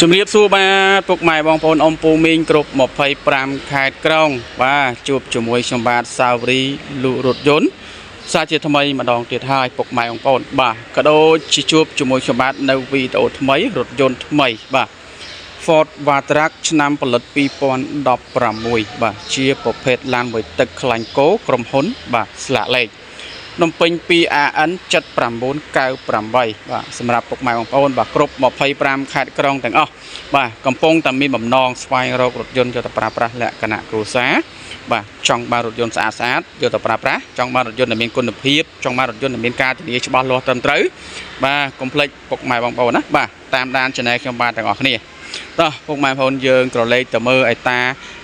ជំរាបសួរបាទពុកម៉ែបងប្អូនអ៊ំពូមីងគ្រប់25ខេត្តក្រុងបាទជួបជាមួយខ្ញុំបាទសាវរីលូរថយន្តសាជាថ្មីម្ដងទៀតហើយពុកម៉ែបងប្អូនបាទក៏ដូចជាជួបជាមួយខ្ញុំបាទនៅវីដេអូថ្មីរថយន្តថ្មីបាទ Ford Vatrac ឆ្នាំផលិត2016បាទជាប្រភេទឡានមួយទឹកខ្លាញ់គោក្រុមហ៊ុនបាទស្លាកលេខនំពេញ 2AN 7998បាទសម្រាប់ពុកម៉ែបងប្អូនបាទគ្រប់25ខេត្តក្រុងទាំងអស់បាទកំពុងតែមានបំណងស្វែងរករថយន្តយកទៅប្រើប្រាស់លក្ខណៈគ្រួសារបាទចង់បានរថយន្តស្អាតស្អាតយកទៅប្រើប្រាស់ចង់បានរថយន្តដែលមានគុណភាពចង់បានរថយន្តដែលមានការធានាច្បាស់លាស់ត្រឹមត្រូវបាទកុំភ្លេចពុកម៉ែបងប្អូនណាបាទតាមដាន channel ខ្ញុំបាទទាំងអស់គ្នាតោះពុកម៉ែបងប្អូនយើងក្រឡេកទៅមើលឯតា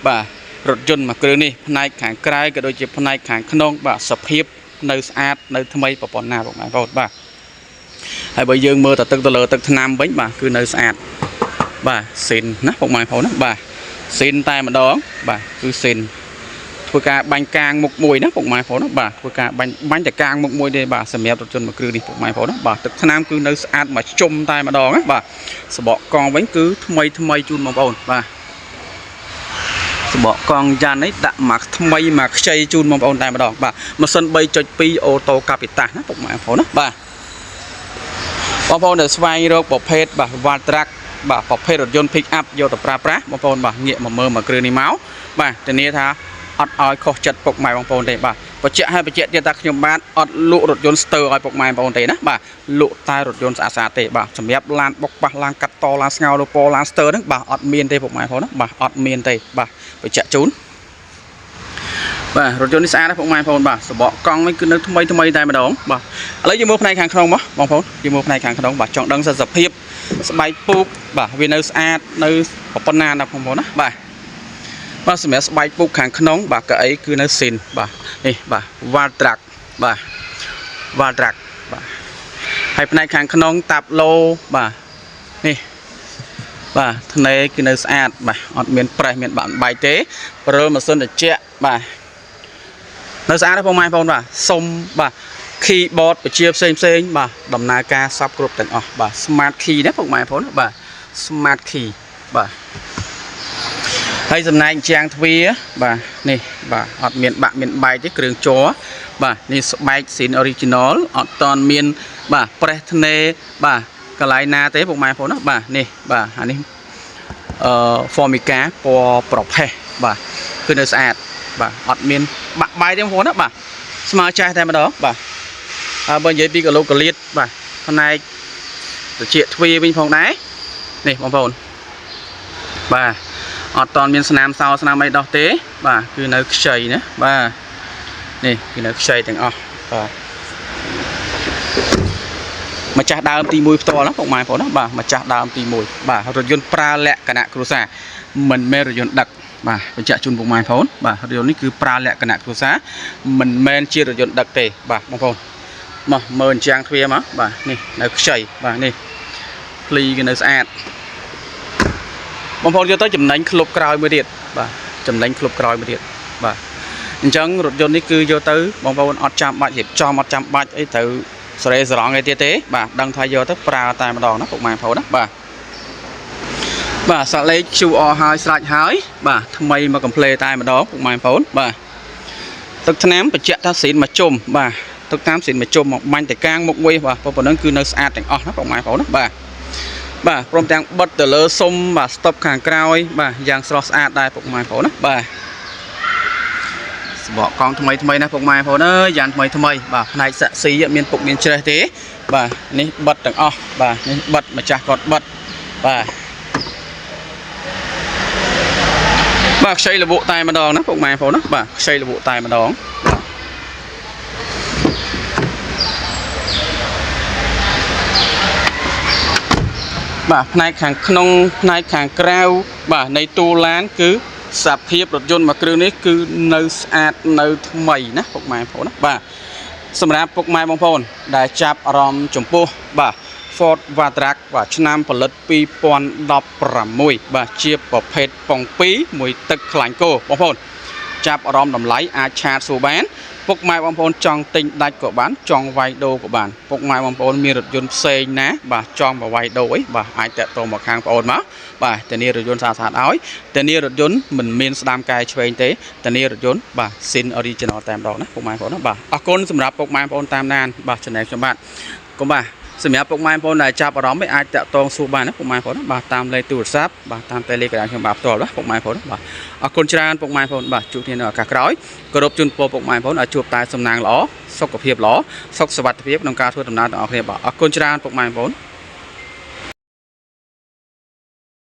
បាទរថយន្តមួយគ្រឿងនេះផ្នែកខាងក្រៅក៏ដូចជាផ្នែកខាងក្នុងបាទសភាពនៅស្អាតនៅថ្មីប្រព័ន្ធណាពុកម៉ែបងប្អូនបាទហើយបើយើងមើលទៅទឹកទៅលើទឹកថ្នាំវិញបាទគឺនៅស្អាតបាទស៊ីនណាពុកម៉ែបងប្អូនណាបាទស៊ីនតែម្ដងបាទគឺស៊ីនធ្វើការបាញ់កាងមុខមួយណាពុកម៉ែបងប្អូនណាបាទធ្វើការបាញ់តែកាងមុខមួយទេបាទសម្រាប់រថយន្តមួយគ្រឿងនេះពុកម៉ែបងប្អូនណាបាទទឹកថ្នាំគឺនៅស្អាតមកជុំតែម្ដងណាបាទសបកកង់វិញគឺថ្មីជូនបងប្អូនបាទសបកកង់យ៉ាន់នេះដាក់មកថ្មីមកខ្ចីជូនបងប្អូនតែម្ដងបាទម៉ាស៊ីន 3.2 អូតូកាពីតាសណាពុកម៉ែបងប្អូនណាបាទបងប្អូនដែលស្វែងរកប្រភេទបាទ Vatrac បាទប្រភេទរថយន្ត pick up យកទៅប្រើប្រាស់បងប្អូនបាទងាកមកមើលមកគ្រឿងនេះមកបាទធានាថាអត់ឲ្យខុសចិត្តពុកម៉ែបងប្អូនទេបាទបញ្ជាក់ទៀតថាខ្ញុំបាទអត់លក់រថយន្តស្ទើរឲ្យពុកម៉ែបងប្អូនទេណាបាទលក់តែរថយន្តស្អាតទេបាទសម្រាប់ឡានបុកប៉ះឡានកាត់តឡានស្ងោរពណ៌ឡានស្ទើរហ្នឹងបាទអត់មានទេពុកម៉ែបងប្អូនណាបាទអត់មានទេបាទបញ្ជាក់ជូនបាទរថយន្តនេះស្អាតណាស់ពុកម៉ែបងប្អូនបាទសបកកង់នេះគឺនៅថ្មីតែម្ដងបាទឥឡូវយើងមើលផ្នែកខាងក្នុងមកបងប្អូនយើងមើលផ្នែកខាងក្នុងបាទចង់ដឹងសភាពស្បែកពូកបាទវានៅស្អាតនៅប៉ុណ្ណាណាបងប្អូនណាបាទសម្រាប់ស្បែកពុកខាងក្នុងបាទកៅអីគឺនៅស៊ីនបាទនេះបាទ Vatrac បាទ Vatrac បាទហើយផ្នែកខាងក្នុងតាប់ឡូបាទនេះបាទថ្នេរគឺនៅស្អាតបាទអត់មានប្រេះមានបាក់បែកទេព្រើម៉ាស៊ីនត្រជាក់បាទនៅស្អាតទេបងប្អូនបាទសុំបាទ keyboard បជាផ្សេងបាទដំណើរការសពគ្រប់ទាំងអស់បាទ smart key ណាបងប្អូនបាទ smart key បាទហើយចំណែកជាងទ្វារបាទនេះបាទអត់មានបាក់មានបែកទេគ្រឿងជ័របាទនេះស្បែកស៊ីន original អត់តន់មានបាទប្រេះធ្នេរបាទកន្លែងណាទេពុកម៉ែបងប្អូនណាបាទនេះបាទអានេះFormica ពណ៌ប្រផេះបាទគឺនៅស្អាតបាទអត់មានបាក់បែកទេបងប្អូនណាបាទស្មើចាស់តែម្ដងបាទហើយបើនិយាយពីកលុកកលៀតបាទផ្នែកត្រជាក់ទ្វារវិញផងដែរនេះបងប្អូនបាទអត់តន់មានស្នាមសោស្នាមអីដោះទេបាទគឺនៅខ្ចីណាបាទនេះគឺនៅខ្ចីទាំងអស់បាទម្ចាស់ដើមទី1ផ្ទាល់ណាពុកម៉ែបងប្អូនណាបាទម្ចាស់ដើមទី1បាទរថយន្តប្រើលក្ខណៈគ្រួសារមិនមែនរថយន្តដឹកបាទបញ្ជាក់ជូនពុកម៉ែបងប្អូនបាទរថយន្តនេះគឺប្រើលក្ខណៈគ្រួសារមិនមែនជារថយន្តដឹកទេបាទបងប្អូនមកមើលអញ្ចាំងទ្វារមកបាទនេះនៅខ្ចីបាទនេះភ្លីគឺនៅស្អាតបងប្អូនយកទៅចំណេញក្លុបក្រោយមួយទៀតបាទចំណេញក្លុបក្រោយមួយទៀតបាទអញ្ចឹងរថយន្តនេះគឺយកទៅបងប្អូនអត់ចាំបាច់រៀបចំអត់ចាំបាច់អីទៅសរេសរងអីទៀតទេបាទដឹងថាយកទៅប្រើតែម្ដងណាពុកម៉ែបងប្អូនណាបាទសាក់លេខ QR ហើយស្រេចហើយបាទថ្មីមកកំ pl តែម្ដងពុកម៉ែបងប្អូនបាទទឹកថ្នាំបញ្ជាក់ថាស៊ីនមកជុំបាទទឹកថ្នាំស៊ីនមកជុំមកបាញ់តែកាងមុខមួយបាទប៉ុណ្ណឹងគឺនៅស្អាតទាំងអស់ណាពុកម៉ែបងប្អូនណាបាទព្រមទាំងបិទទៅលើសុំបាទស្តុបខាងក្រោយបាទយ៉ាងស្រស់ស្អាតដែរពុកម៉ែបងប្អូនណាបាទសបកកង់ថ្មីណាពុកម៉ែបងប្អូនអើយយ៉ាងថ្មីបាទផ្នែកសាក់ស៊ីមានពុកមានច្រេះទេបាទនេះបិទទាំងអស់បាទនេះបិទម្ចាស់គាត់បិទបាទខ្ចីលបុតែម្ដងណាពុកម៉ែបងប្អូនណាបាទខ្ចីលបុតែម្ដងបាទផ្នែកខាងក្នុងផ្នែកខាងក្រៅបាទនៃទូឡានគឺសភាពរថយន្តមួយគ្រឿងនេះគឺនៅស្អាតនៅថ្មីណាពុកម៉ែបងប្អូនណាបាទសម្រាប់ពុកម៉ែបងប្អូនដែលចាប់អារម្មណ៍ចំពោះបាទ Ford Vatrac បាទឆ្នាំផលិត2016បាទជាប្រភេទប៉ុង2មួយទឹកខ្លាញ់គោបងប្អូន ចាប់អារម្មណ៍តម្លៃអាចឆាតសួរបានពុកម៉ែបងប្អូនចង់ទិញដាច់ក៏បានចង់វាយដូរក៏បានពុកម៉ែបងប្អូនមានរថយន្តផ្សេងណាបាទចង់មកវាយដូរអីបាទអាចតាក់ទងមកខាងបងប្អូនមកបាទធានារថយន្តស្អាតៗឲ្យធានារថយន្តមិនមានស្ដាំកែឆ្វេងទេធានារថយន្តបាទ SIN original តែម្ដងណាពុកម៉ែបងប្អូនណាបាទអរគុណសម្រាប់ពុកម៉ែបងប្អូនតាមដានបាទចំណែកខ្ញុំបាទកុំបាទសម្រាប់ពុកម៉ែបងប្អូនដែលចាប់អារម្មណ៍អាចតាក់ទងសួរបានណាពុកម៉ែបងប្អូនបាទតាមលេខទូរស័ព្ទបាទតាម Telegram ខ្ញុំបាទផ្ទាល់ណាពុកម៉ែបងប្អូនបាទអរគុណច្រើនពុកម៉ែបងប្អូនបាទជួបគ្នានៅឱកាសក្រោយគោរពជូនពរពុកម៉ែបងប្អូនឲ្យជួបតែសំណាងល្អសុខភាពល្អសុខសុវត្ថិភាពក្នុងការធ្វើដំណើរទាំងអស់គ្នាបាទអរគុណច្រើនពុកម៉ែបងប្អូន